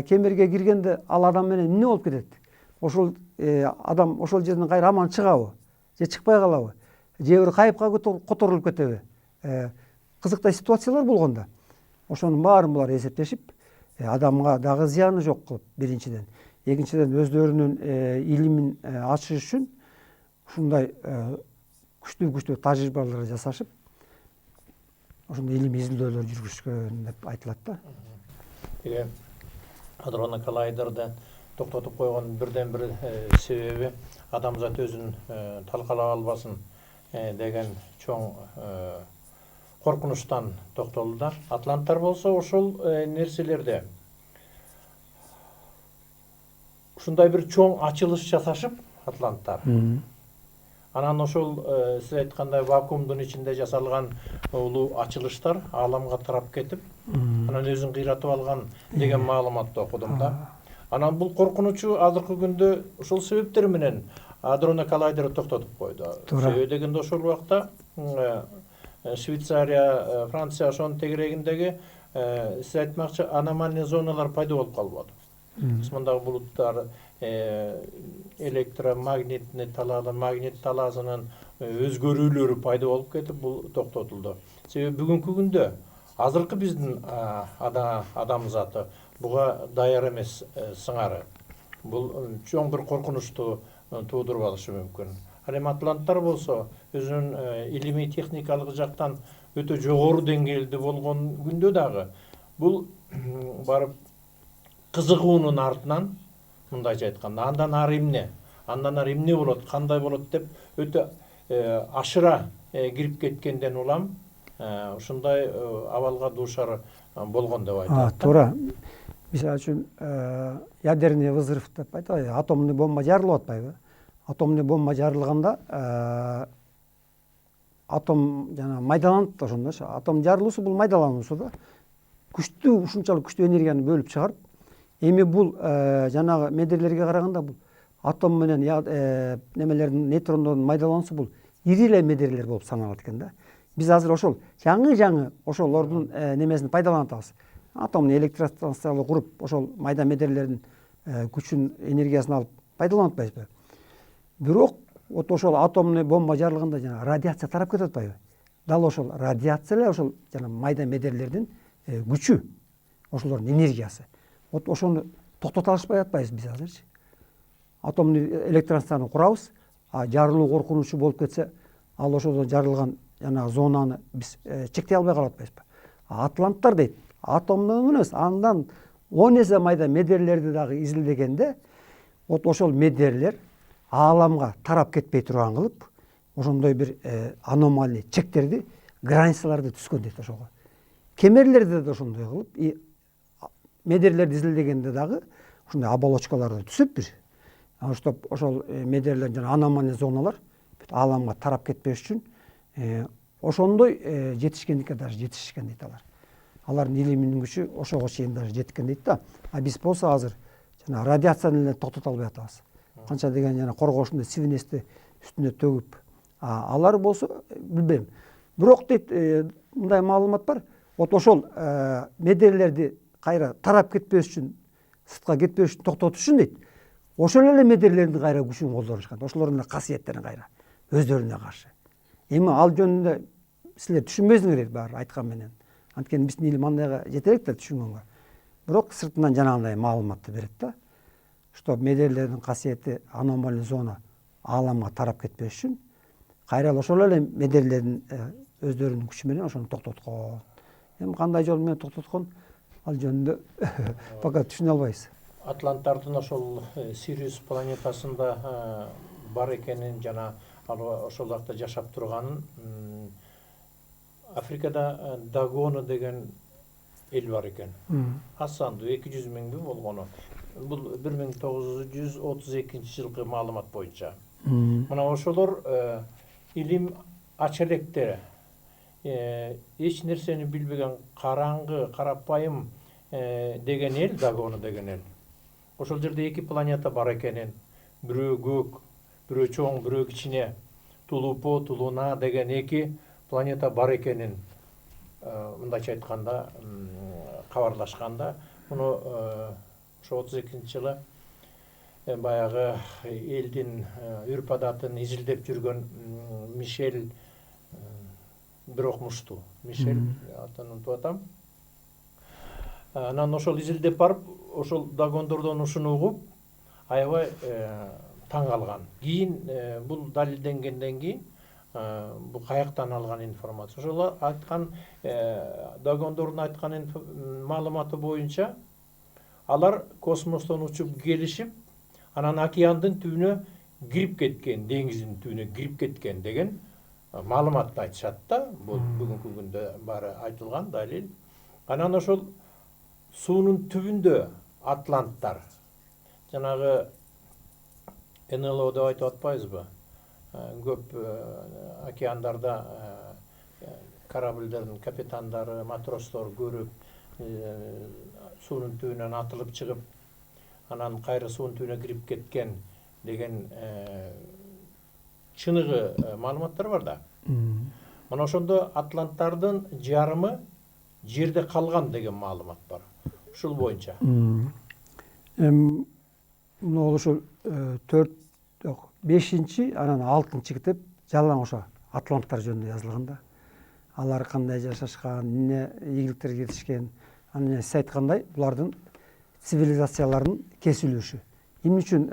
Кемерге киргенде ал адам менен эмне болуп кетет? Ошол адам ошол жерден кайра аман чыгабы же чыкпай калабы? Же бир кайыпка которулуп кетеби? Кызыктай ситуациялар болгондо ошонун баарын булар эсептешип, адамга дагы зыяны жок кылып, биринчиден. Экинчиден өздөрүнүн илимин ачыш үчүн ушундай күчтүү тажрыйбалар жасашып, ошондой илимий изилдөөлөр жүргүзүшкөн деп айтылат да. Hadron Collider'da toktotуп койгон бирден бир себеби адамзат өзүн талкалап албасын деген чоң коркунучтан токтолду. Атланттар болсо ошол нерселерде ушундай бир чоң ачылыш жасашып, атланттар. Анан ошол сиз айткандай вакуумдун ичинде жасалган улуу ачылыштар ааламга тарап кетип, анан өзүн кыйратып алган деген маалыматты окудум да. Анан бул коркунучу азыркы күндө ошол себептер менен Hadron Collider токтотуп койду. Себеби дегенде ошол убакта Швейцария, Франция ошонун тегерегиндеги сиз айтмакчы аномальный зоналар пайда болуп калбады. Кысмындагы булуттар электромагнитный талаада магнит талаасынын өзгөрүүлөрү пайда болуп кетип, бул токтотулду. Себеби бүгүнкү күндө азыркы биздин адамзаты буга даяр эмес сыңары. Бул чоң бир коркунучту туудуруп алышы мүмкүн. Ал эми атланттар болсо өзүнүн илимий техникалык жактан өтө жогору деңгээлде болгон күндө дагы бул барып кызыгуунун артынан мындайча айтканда андан ары эмне болот, кандай болот деп өтө ашыра кирип кеткенден улам ушундай абалга дуушар болгон деп айтат. Туура. Мисалы үчүн ядерный взрыв деп айтат, атомный бомба жарылып атпайбы? Атомный бомба жарылганда атом жана майдаланат ошондо. Атом жарылуусу бул майдалануусу да. Ушунчалык күчтүү энергияны бөлүп чыгарып, эми бул жанагы медерлерге караганда бул атом менен немелердин нейтрондордун майдалануусу бул ири эле медерлер болуп саналат экен да. Биз азыр ошол жаңы ошолордун немесин пайдаланып атабыз. Атомный электростанциялар куруп, ошол майда медерлердин күчүн, энергиясын алып пайдаланып атпайбызбы? Бирок вот ошол атомный бомба жарылганда жана радиация тарап кетип атпайбы? Дал ошол радиация эле ошол жана майда медерлердин күчү, ошолордун энергиясы. Вот ошону токтото алышпай атпайбыз биз азырчы. Атомный электростанцияны курабыз, жарылуу коркунучу болуп кетсе, ал ошодо жарылган жанагы зонаны биз чектей албай калып атпайбызбы? Атланттар дейт, атомдон эмес, андан 10 эсе майда медерлерди дагы изилдегенде, вот ошол медерлер ааламга тарап кетпей турган кылып, ошондой бир аномальный чектерди, границаларды түзгөн дейт ошого. Кемерлерди да ошондой кылып, медерлерди изилдегенде дагы ушундай оболочкаларды түзүп бир, чтобы ошол медерлер жана аномальный зоналар ааламга тарап кетпеш үчүн ошондой жетишкендикке даже жетишишкен дейт алар. Алардын илиминин күчү ошого чейин даже жеткен дейт да. Биз болсо азыр жана радиацияны эле токтото албай атабыз. Канча деген жана коргошунда свинести үстүнө төгүп, алар болсо билбейм. Бирок дейт, мындай маалымат бар. Вот ошол медерлерди кайра тарап кетпеш үчүн, сыртка кетпеш үчүн токтотуш үчүн дейт. Ошол эле медерлердин кайра күчүн колдонушкан. Ошолордун касиеттерин кайра өздөрүнө каршы. Эми ал жөнүндө силер түшүнбөйсүңөр баары айткан менен. Анткени биздин илим андайга жете элек да түшүнгөнгө. Бирок сыртынан жанагындай маалыматты берет да. Что медерлердин касиети аномальный зона ааламга тарап кетпеш үчүн кайра ошол эле медерлердин өздөрүнүн күчү менен ошону токтоткон. Эми кандай жол менен токтоткон ал жөнүндө пока түшүнө албайбыз. Атланттардын ошол Сириус планетасында бар экенин жана ал ошол жакта жашап турганын, Африкада Дагоно деген эл бар экен. Аз сандуу 200 миңби болгону. Бул 1932 жылкы маалымат боюнча. Мына ошолор илим ачелектер, эч нерсени билбеген караңгы, карапайым деген эл, Дагоно деген эл. Ошол жерде эки планета бар экенин, бирөө көк, бирөө чоң, бирөө кичине, Тулупо, Тулуна деген эки планета бар экенин, мындайча айтканда, кабарлашканда, муну ошо 32 жылы баягы элдин үрп адатын изилдеп жүргөн Мишель, бирок мушту, Мишель атын унутуп атам. Анан ошол изилдеп барып, ошол Дагондордон ушуну угуп, аябай таң калган. Кийин бул далилденгенден кийин бул каяктан алган информация. Ошол айткан Дагондордун айткан маалыматы боюнча алар космостон учуп келишип, анан океандын түбүнө кирип кеткен, деңиздин түбүнө кирип кеткен деген маалыматты айтышат да. Бул бүгүнкү күндө баары айтылган далил. Анан ошол суунун түбүндө атланттар, жанагы НЛО деп айтып атпайбызбы? Көп океандарда корабльдердин капитандары, матростор көрүп, суунун түбүнөн атылып чыгып, анан кайра суунун түбүнө кирип кеткен деген чыныгы маалыматтар бар да. Мына ошондо атланттардын жарымы жерде калган деген маалымат бар. Ушул боюнча. Мына ошол 5-чи, анан 6-чы китеп жалаң ошо атланттар жөнүндө жазылган да. Алар кандай жашашкан, эмне ийгиликтерге жетишкен, анан сиз айткандай булардын цивилизациялардын кесилиши. Эмне үчүн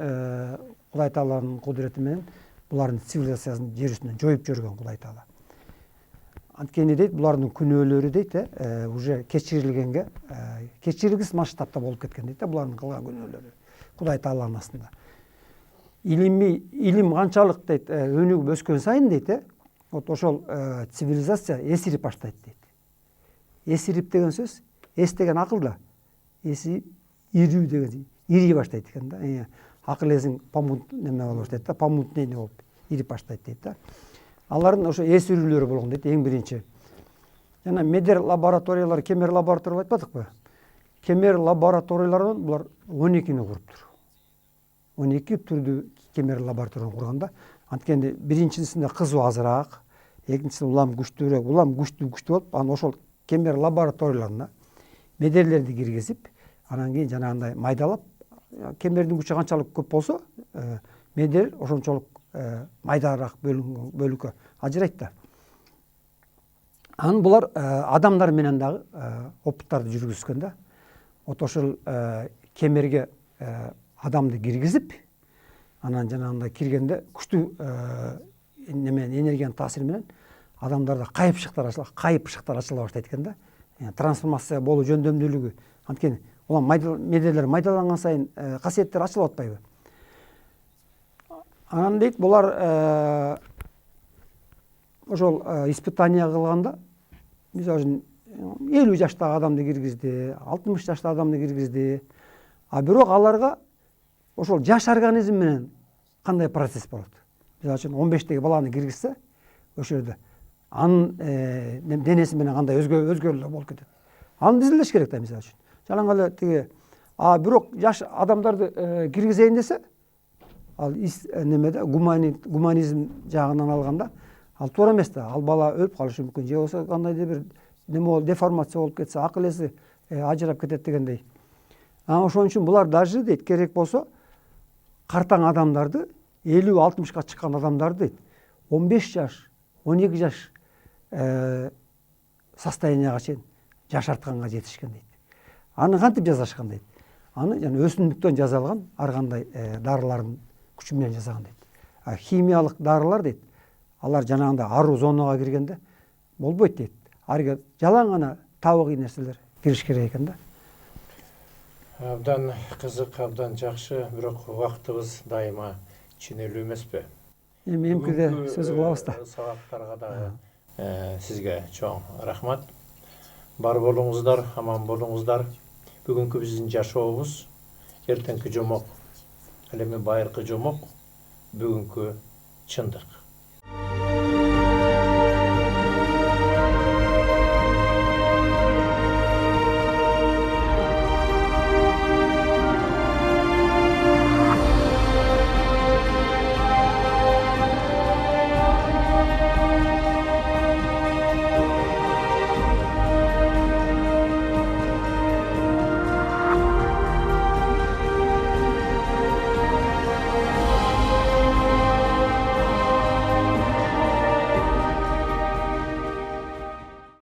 Кудай Тааланын кудурети менен булардын цивилизациясын жер үстүнөн жоюп жүргөн Кудай Таала. Анткени дейт, булардын күнөөлөрү дейт, уже кечирилгенге, кечирилгис масштабта болуп кеткен дейт, булардын кылган күнөөлөрү Кудай Тааланын астында. Илим канчалык дейт, өнүгүп өскөн сайын дейт, вот ошол цивилизация эсирип баштайт дейт. Эсирип деген сөз, эс деген акыл да, эси ирүү деген, ирий баштайт экен да. Акыл эсиң памут неме болуп баштайт да, памутнение болуп ирип баштайт дейт да. Алардын ошо эс үрүүлөрү болгон дейт, эң биринчи. Жана медер лабораториялар, кемер лабораториялар айтпадыкпы? Кемер лабораториялардан булар 12-ни куруптур. 12 түрдүү кемер лабораторияны курганда, анткени биринчисинде кызуу азыраак, экинчисинде улам күчтүүрөөк, улам күчтүү болуп, анан ошол кемер лабораторияларына медерлерди киргизип, анан кийин жанагындай майдалап, кемердин күчү канчалык көп болсо, медер ошончолук майдараак бөлүккө ажырайт да. Анан булар адамдар менен дагы опыттарды жүргүзгөн да. Вот ошол кемерге адамды киргизип, анан жанагындай киргенде күчтүү энергиянын таасири менен адамдарда кайыпшыктар ачыла баштайт экен да. Трансформация болуу жөндөмдүүлүгү, анткени улам медерлер майдаланган сайын касиеттер ачылып атпайбы? Анан дейт, булар ошол испытание кылганда, мисалы үчүн 50 жаштагы адамды киргизди, 60 жаштагы адамды киргизди. А бирок аларга ошол жаш организм менен кандай процесс болот? Мисалы үчүн 15-теги баланы киргизсе, ошол жерде анын денеси менен кандай өзгөрүүлөр болуп кетет. Аны изилдеш керек да, мисалы үчүн. Жалаң эле тиги бирок жаш адамдарды киргизейин десе, ал немеде гуманизм жагынан алганда ал туура эмес да. Ал бала өлүп калышы мүмкүн, же болбосо кандайдыр бир неме болуп, деформация болуп кетсе, акыл эси ажырап кетет дегендей. Ошон үчүн булар даже дейт, керек болсо картаң адамдарды, 50-60ка чыккан адамдарды дейт, 15 жаш, 12 жаш состоянияга чейин жашартканга жетишкен дейт. Аны кантип жасашкан дейт? Аны жана өсүмдүктөн жасалган ар кандай дарылардын күчү менен жасаган дейт. Химиялык дарылар дейт, алар жанагындай аруу зонага киргенде болбойт дейт. Арга жалаң гана табигый нерселер кириш керек экен да. Абдан кызык, абдан жакшы, бирок убактыбыз дайыма ченелүү эмеспи. Эми эмкиде сөз кылабыз да. Сабактарга дагы сизге чоң рахмат. Бар болуңуздар, аман болуңуздар. Бүгүнкү биздин жашообуз эртеңки жомок, ал эми байыркы жомок, бүгүнкү чындык.